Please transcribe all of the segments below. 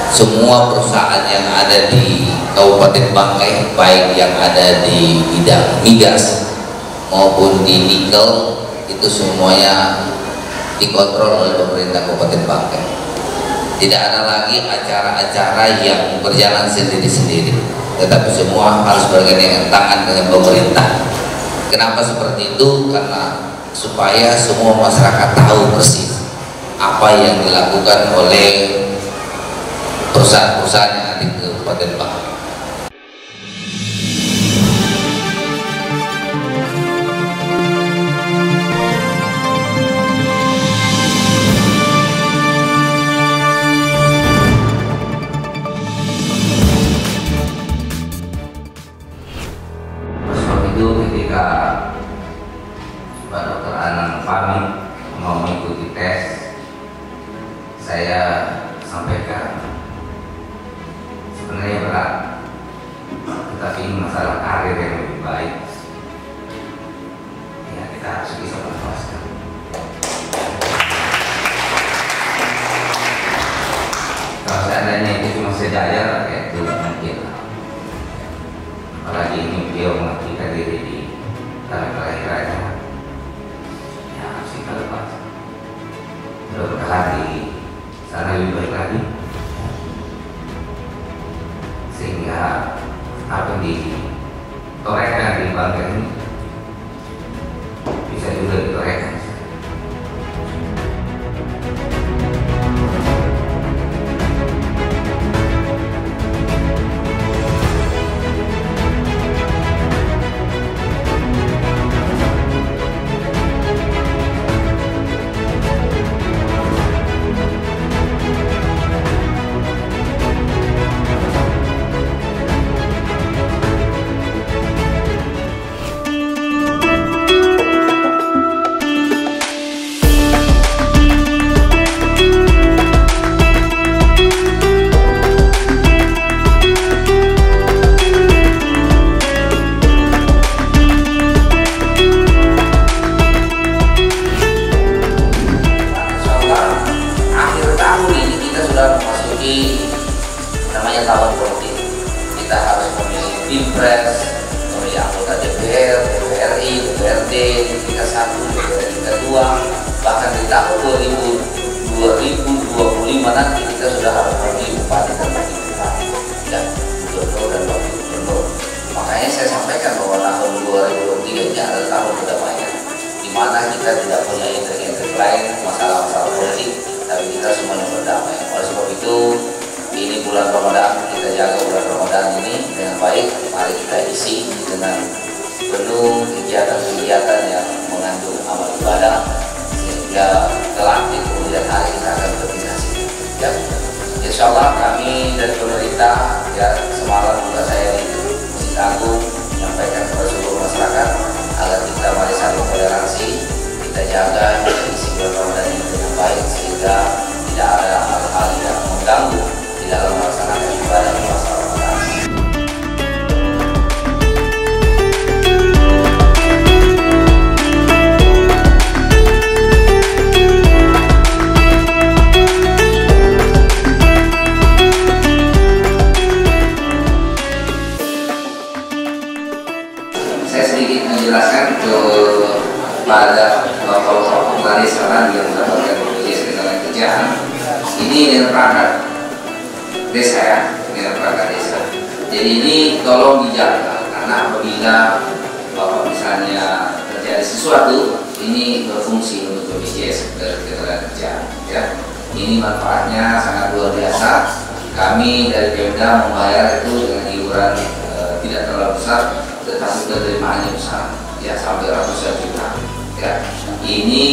semua perusahaan yang ada di Kabupaten Bangkai, baik yang ada di bidang migas maupun di nikel, itu semuanya dikontrol oleh pemerintah Kabupaten Bangkai. Tidak ada lagi acara-acara yang berjalan sendiri-sendiri, tetapi semua harus bergandengan tangan dengan pemerintah. Kenapa seperti itu? Karena supaya semua masyarakat tahu persis apa yang dilakukan oleh perusahaan-perusahaan yang ada di Kabupaten Bangkai. Ketika Pak Dr. Anang pamit mau mengikuti tes, saya sampaikan sebenarnya berat, tetapi ini masalah karir yang lebih baik. Ya, kita harus bisa menguasai. Kalau seandainya itu cuma sejajar, ya itu mungkin. Apalagi ini beliau mengaktifkan diri di tanah kelahirannya, ya harus kita lepas. Mudah-mudahan di sana lebih baik lagi, sehingga apa yang ditorehkan di Bangkai ini bisa juga ditorehkan. Namanya tahun politik, kita harus memilih Pilpres, memilih anggota DPR, DPRI, DPRD, tingkat 1, tingkat 2, bahkan di tahun 2025 nanti kita sudah harus memilih bupati dan wakil bupati, dan gubernur dan wakil gubernur. Makanya saya sampaikan bahwa tahun 2023 ini adalah tahun perdamaian, di mana kita tidak punya intrik-intrik lain, masalah-masalah politik, tapi kita semuanya berdamai. Oleh sebab itu, ini bulan Ramadan, kita jaga bulan Ramadan ini dengan baik. Mari kita isi dengan penuh kegiatan-kegiatan yang mengandung amal ibadah, sehingga kelak di kemudian hari kita akan berkoordinasi. Ya, insya Allah kami dari pemerintah, ya semalam juga saya di Masjid Agung menyampaikan kepada seluruh masyarakat agar kita mari saling toleransi, kita jaga isi bulan Ramadan ini dengan baik, sehingga tidak ada hal-hal yang mengganggu dalam melaksanakan ibadah di masa Ramadan. Saya sedikit menjelaskan kepada bapak-bapak petani sekarang yang mendapatkan BPJS Ketenagakerjaan ini dengan perangkat desa, ya, dengan perangkat desa. Jadi ini tolong dijaga, karena apabila bapak misalnya terjadi sesuatu, ini berfungsi untuk BPJS Ketenagakerjaan. Ya, ini manfaatnya sangat luar biasa. Kami dari Pemda membayar itu dengan iuran tidak terlalu besar, tetapi penerimaannya besar, ya sampai ratusan juta. Ya, ini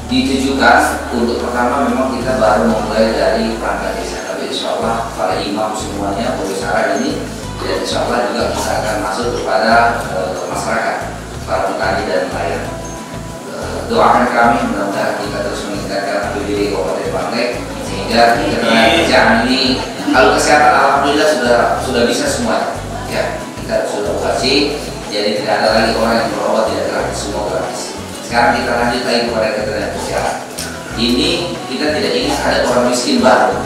ditujukan untuk pertama memang kita baru memulai dari perangkat desa. Insya Allah para imam semuanya berusaha ini, dan insya Allah juga kita akan masuk kepada masyarakat, para petani dan nelayan. Doakan kami, mudah-mudahan kita terus meningkatkan APBD Kabupaten Bangkai, sehingga ketenagakerjaan ini, kalau kesehatan alhamdulillah sudah bisa semua. Ya, kita sudah operasi, jadi tidak ada lagi orang yang berobat tidak gratis, semua gratis. Sekarang kita lanjut lagi kepada ketenagakerjaan. Ini kita tidak ingin ada orang miskin baru.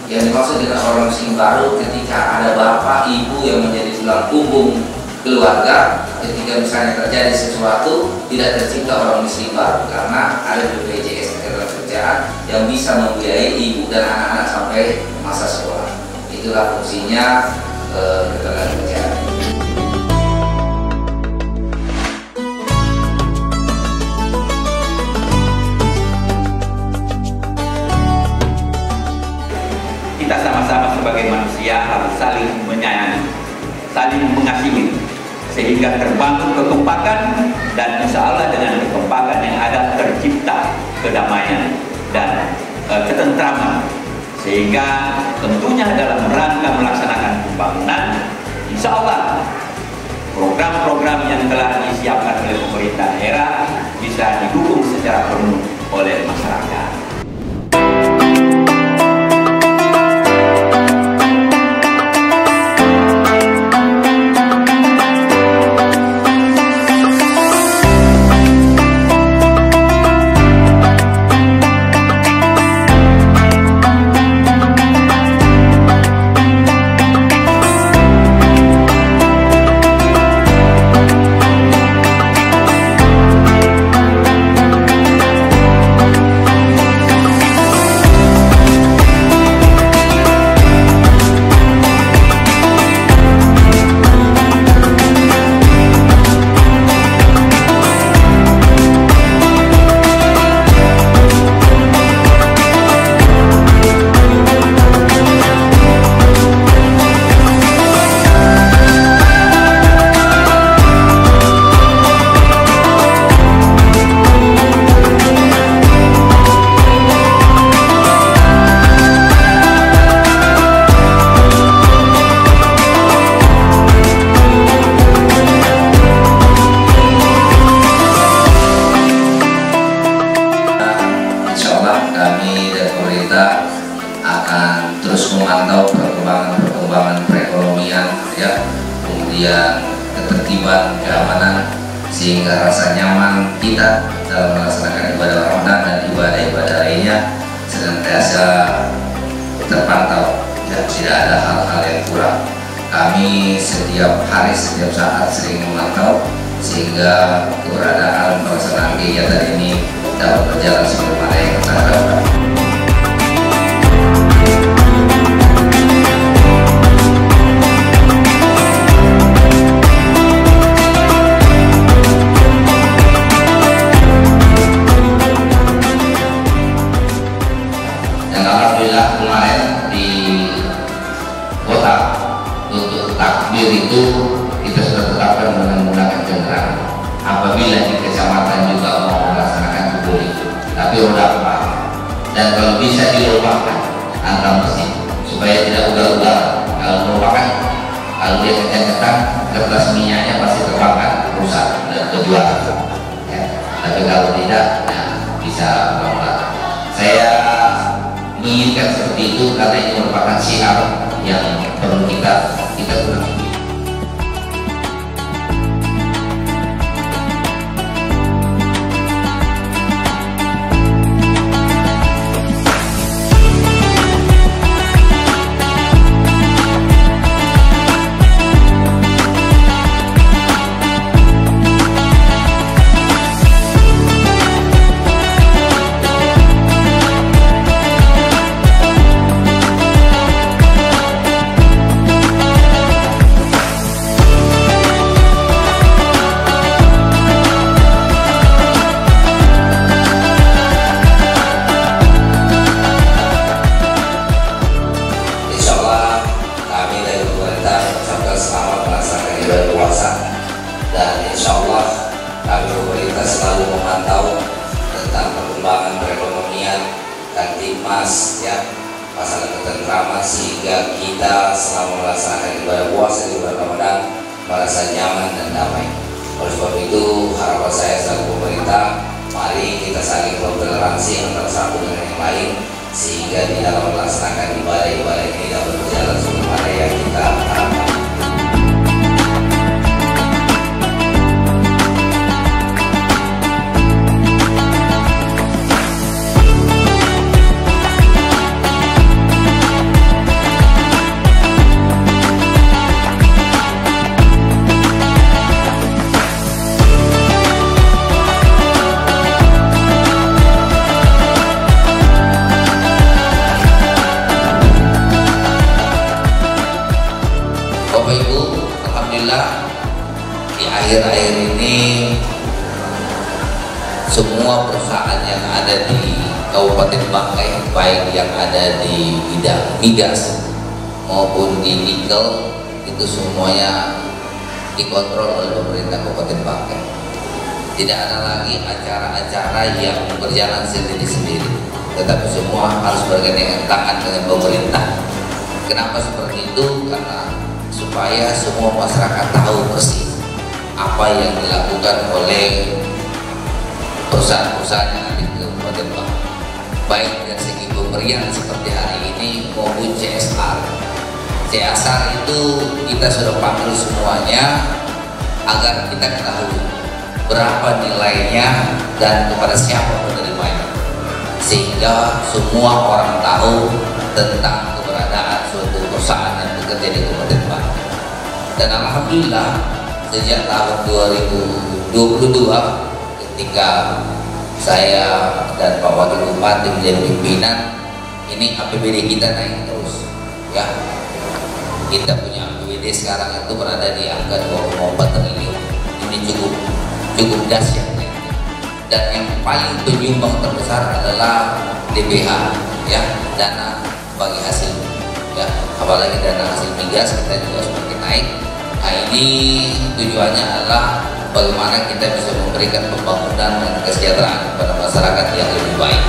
Yang dimaksud dengan orang miskin baru ketika ada bapak, ibu yang menjadi tulang punggung keluarga, ketika misalnya terjadi sesuatu tidak tercipta orang miskin baru karena ada BPJS Ketenagakerjaan yang bisa membiayai ibu dan anak-anak sampai masa sekolah. Itulah fungsinya ketenagakerjaan. Kita sama-sama sebagai manusia harus saling menyayangi, saling mengasihi, sehingga terbangun kekompakan, dan insya Allah dengan kekompakan yang ada tercipta kedamaian dan ketentraman, sehingga tentunya dalam rangka melaksanakan pembangunan, insya Allah program-program yang telah disiapkan oleh pemerintah daerah bisa didukung secara penuh oleh masyarakat. Akan terus memantau perkembangan perekonomian, ya, kemudian ketertiban, keamanan, sehingga rasa nyaman kita dalam melaksanakan ibadah Ramadan dan ibadah-ibadah lainnya senantiasa terpantau, ya, tidak ada hal-hal yang kurang. Kami setiap hari, setiap saat sering memantau sehingga keberadaan pelaksanaan kegiatan ini dapat berjalan sebagaimana yang kita harapkan. Alhamdulillah kemarin di kota untuk takbir itu kita sudah tetapkan dengan menggunakan kendaraan. Apabila di kecamatan juga mau melaksanakan itu boleh, tapi roda 4, dan kalau bisa dilombakan antar mesin supaya tidak ugal-ugal. Kalau dilombakan, kalau dia kencang-kencang, kertas minyaknya pasti terbakar, rusak dan kejual. Ya. Tapi kalau tidak, ya, bisa melompat. Saya menginginkan seperti itu karena ini merupakan syiar yang perlu kita gunakan. Dan insya Allah kami pemerintah selalu memantau tentang perkembangan perekonomian dan Timmas, ya, masalah ketentraman, sehingga kita selama melaksanakan ibadah puasa di bulan Ramadan merasa nyaman dan damai. Oleh sebab itu harapan saya selaku pemerintah, mari kita saling bertoleransi antara satu dengan yang lain, sehingga di dalam melaksanakan ibadah-ibadah ini dapat berjalan sebagaimana yang kita harapkan. akhir-akhir ini semua perusahaan yang ada di Kabupaten Bangkai, baik yang ada di bidang migas maupun di nikel, itu semuanya dikontrol oleh pemerintah Kabupaten Bangkai. Tidak ada lagi acara-acara yang berjalan sendiri-sendiri, tetapi semua harus bergandengan tangan dengan pemerintah. Kenapa seperti itu? Karena supaya semua masyarakat tahu persis apa yang dilakukan oleh perusahaan-perusahaan yang ada di Kabupaten Bangkai, baik dari segi pemberian seperti hari ini maupun CSR. CSR itu kita sudah panggil semuanya agar kita ketahui berapa nilainya dan kepada siapa penerimanya, sehingga semua orang tahu tentang keberadaan suatu perusahaan yang bekerja di Kabupaten Bangkai. Dan alhamdulillah sejak tahun 2022 ketika saya dan Pak Wakil Bupati menjadi pimpinan, ini APBD kita naik terus, ya. Kita punya APBD sekarang itu berada di angka 2,4 triliun. Ini cukup dahsyat, ya. Dan yang paling penyumbang terbesar adalah DBH, ya, dana bagi hasil, ya. Apalagi dana hasil migas kita juga semakin naik. Nah, ini tujuannya adalah bagaimana kita bisa memberikan pembangunan dan kesejahteraan kepada masyarakat yang lebih baik.